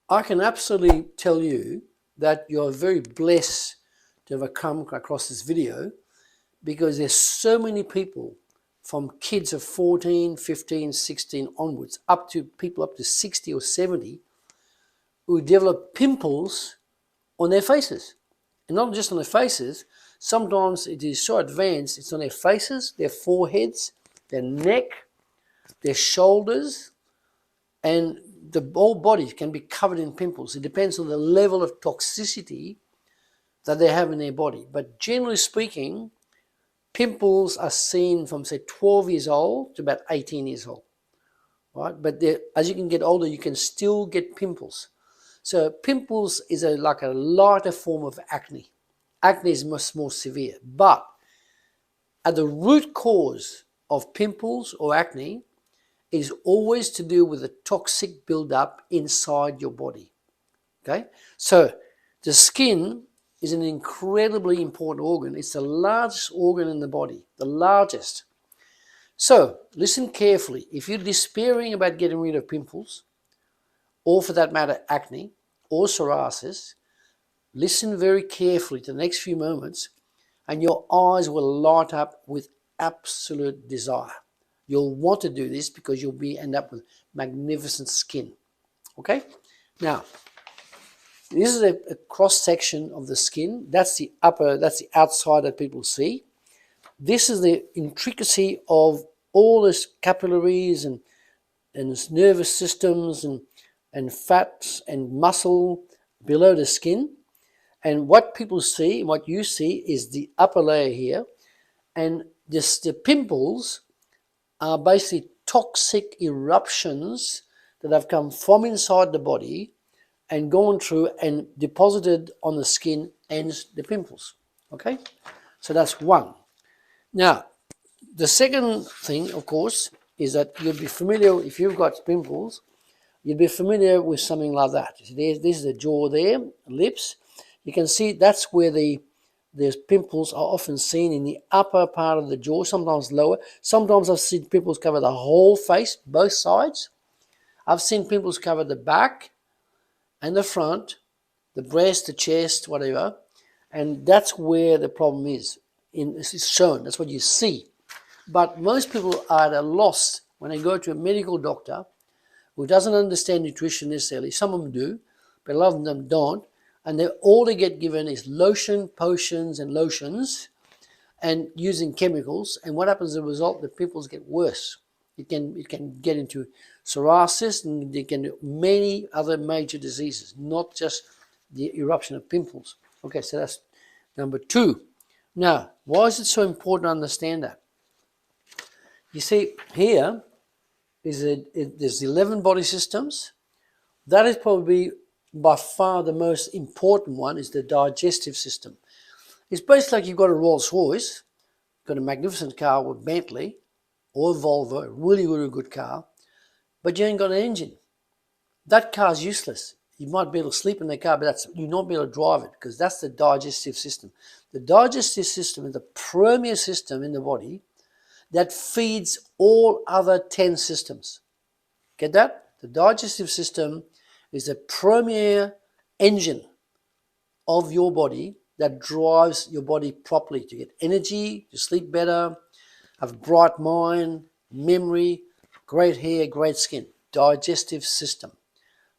I can absolutely tell you that you're very blessed to have come across this video, because there's so many people, from kids of 14, 15, 16 onwards, up to people up to 60 or 70, who develop pimples on their faces. And not just on their faces, sometimes it is so advanced, it's on their faces, their foreheads, their neck, their shoulders, and the whole body can be covered in pimples. It depends on the level of toxicity that they have in their body. But generally speaking, pimples are seen from, say, 12 years old to about 18 years old, right? But as you can get older, you can still get pimples. So pimples is like a lighter form of acne. Acne is much more severe. But at the root cause of pimples or acne is always to do with the toxic buildup inside your body. Okay? So the skin is an incredibly important organ. It's the largest organ in the body, the largest. So listen carefully. If you're despairing about getting rid of pimples, or for that matter acne or psoriasis, listen very carefully to the next few moments, and your eyes will light up with absolute desire. You'll want to do this because you'll end up with magnificent skin. Okay? Now, this is a cross section of the skin. That's the outside that people see. This is the intricacy of all this capillaries and this nervous systems and fats and muscle below the skin. And what people see, what you see, is the upper layer here. And the pimples are basically toxic eruptions that have come from inside the body and gone through and deposited on the skin, hence the pimples. Okay? So that's one. Now, the second thing, of course, is that you'll be familiar, if you've got pimples, you'll be familiar with something like that. This is the jaw there, lips. You can see that's where the pimples are often seen in the upper part of the jaw, sometimes lower. Sometimes I've seen pimples cover the whole face, both sides. I've seen pimples cover the back and the front, the breast, the chest, whatever. And that's where the problem is. This is shown, that's what you see. But most people are at a loss when they go to a medical doctor who doesn't understand nutrition necessarily. Some of them do, but a lot of them don't. And all they get given is lotion, potions, and lotions, and using chemicals. And what happens as a result? The pimples get worse. It can get into psoriasis, and it can do many other major diseases, not just the eruption of pimples. Okay, so that's number two. Now, why is it so important to understand that? You see, here there's 11 body systems. That is probably by far the most important one, is the digestive system. It's basically like you've got a Rolls Royce, got a magnificent car with Bentley or Volvo, a really, really good car, but you ain't got an engine. That car's useless. You might be able to sleep in the car, but you'll not be able to drive it, because that's the digestive system. The digestive system is the premier system in the body that feeds all other 10 systems. Get that? The digestive system is the premier engine of your body that drives your body properly to get energy, to sleep better, have a bright mind, memory, great hair, great skin. Digestive system.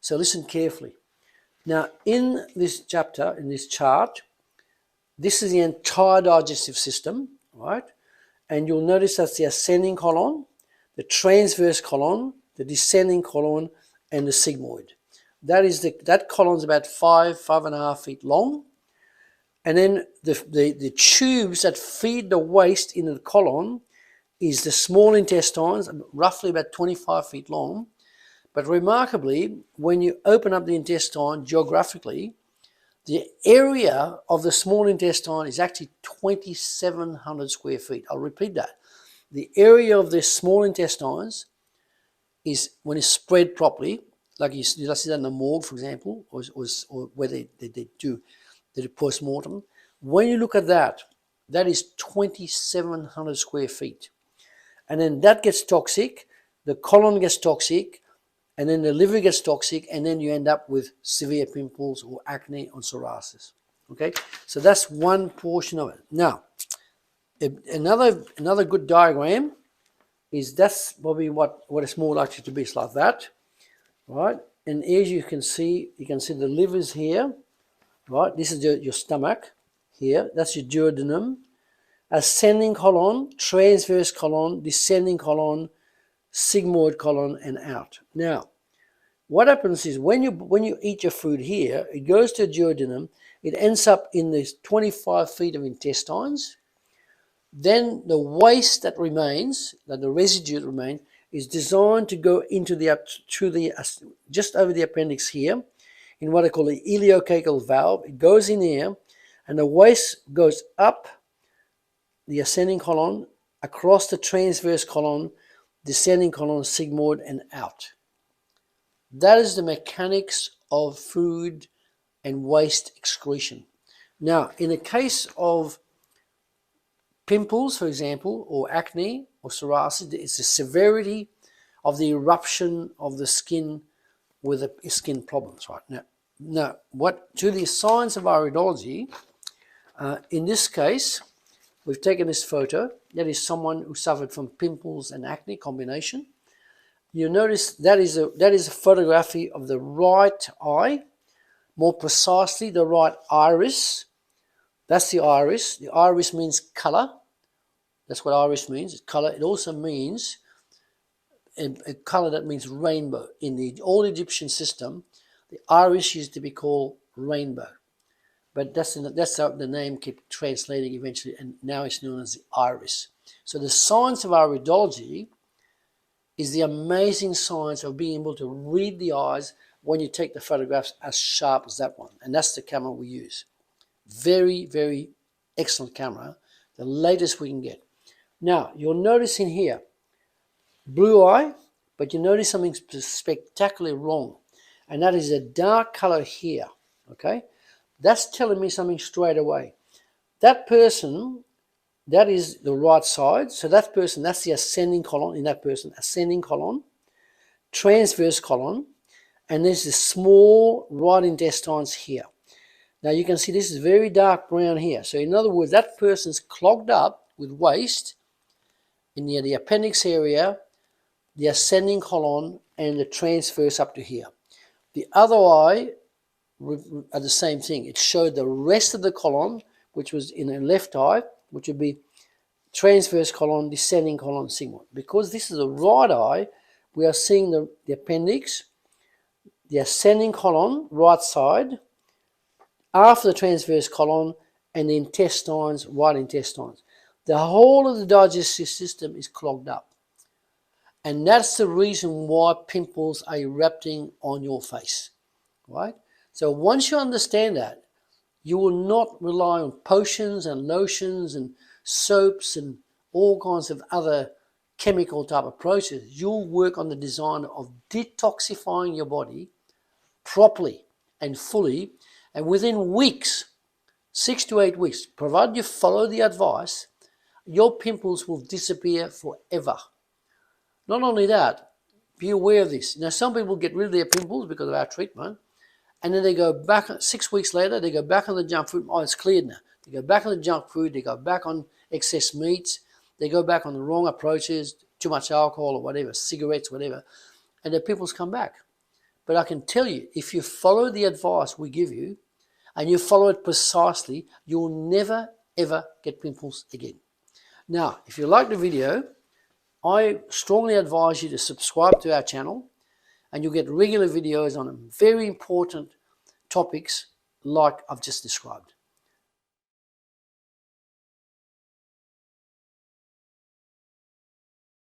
So listen carefully. Now, in this chapter, in this chart, this is the entire digestive system, right? And you'll notice that's the ascending colon, the transverse colon, the descending colon, and the sigmoid. That colon is about 5.5 feet long. And then the tubes that feed the waste into the colon is the small intestines, roughly about 25 feet long. But remarkably, when you open up the intestine geographically, the area of the small intestine is actually 2,700 square feet. I'll repeat that. The area of the small intestines is, when it's spread properly, like you see that in the morgue, for example, or where they do post-mortem. When you look at that, that is 2,700 square feet. And then that gets toxic, the colon gets toxic, and then the liver gets toxic, and then you end up with severe pimples or acne or psoriasis. Okay, so that's one portion of it. Now, another good diagram is that's probably what it's more likely to be. It's like that, right? And as you can see the liver's here, right? This is your stomach here. That's your duodenum. Ascending colon, transverse colon, descending colon, sigmoid colon, and out. Now, what happens is when you eat your food here, it goes to the duodenum. It ends up in these 25 feet of intestines. Then the waste that remains, the residue that remains, is designed to go into just over the appendix here, in what I call the ileocacal valve. It goes in here, and the waste goes up the ascending colon, across the transverse colon, descending colon, sigmoid, and out. That is the mechanics of food and waste excretion. Now, in the case of pimples, for example, or acne or psoriasis, it's the severity of the eruption of the skin with the skin problems, right? Now, what to the science of iridology, in this case, we've taken this photo. That is someone who suffered from pimples and acne combination. You notice that is a photography of the right eye, more precisely the right iris. That's the iris. The iris means color. That's what iris means. It's color. It also means a color that means rainbow. In the old Egyptian system, the iris used to be called rainbow. But that's how the name kept translating eventually, and now it's known as the iris. So the science of iridology is the amazing science of being able to read the eyes when you take the photographs as sharp as that one. And that's the camera we use. Very, very excellent camera. The latest we can get. Now, you'll notice in here, blue eye, but you notice something spectacularly wrong. And that is a dark color here, okay? That's telling me something straight away. That person, that is the right side. So that person, that's the ascending colon in that person. Ascending colon, transverse colon, and there's the small right intestines here. Now you can see this is very dark brown here. So in other words, that person's clogged up with waste in the appendix area, the ascending colon, and the transverse up to here. The other eye are the same thing. It showed the rest of the colon, which was in the left eye, which would be transverse colon, descending colon, sigmoid. Because this is the right eye, we are seeing the appendix, the ascending colon, right side, after the transverse colon, and the intestines, right intestines. The whole of the digestive system is clogged up. And that's the reason why pimples are erupting on your face, right? So once you understand that, you will not rely on potions and lotions and soaps and all kinds of other chemical type approaches. You'll work on the design of detoxifying your body properly and fully, and within weeks, 6 to 8 weeks, provided you follow the advice, your pimples will disappear forever. Not only that, be aware of this. Now, some people get rid of their pimples because of our treatment, and then they go back 6 weeks later, they go back on the junk food. Oh, it's cleared now. They go back on the junk food, they go back on excess meats, they go back on the wrong approaches, too much alcohol or whatever, cigarettes, whatever, and their pimples come back. But I can tell you, if you follow the advice we give you, and you follow it precisely, you'll never, ever get pimples again. Now, if you like the video, I strongly advise you to subscribe to our channel, and you'll get regular videos on very important topics like I've just described.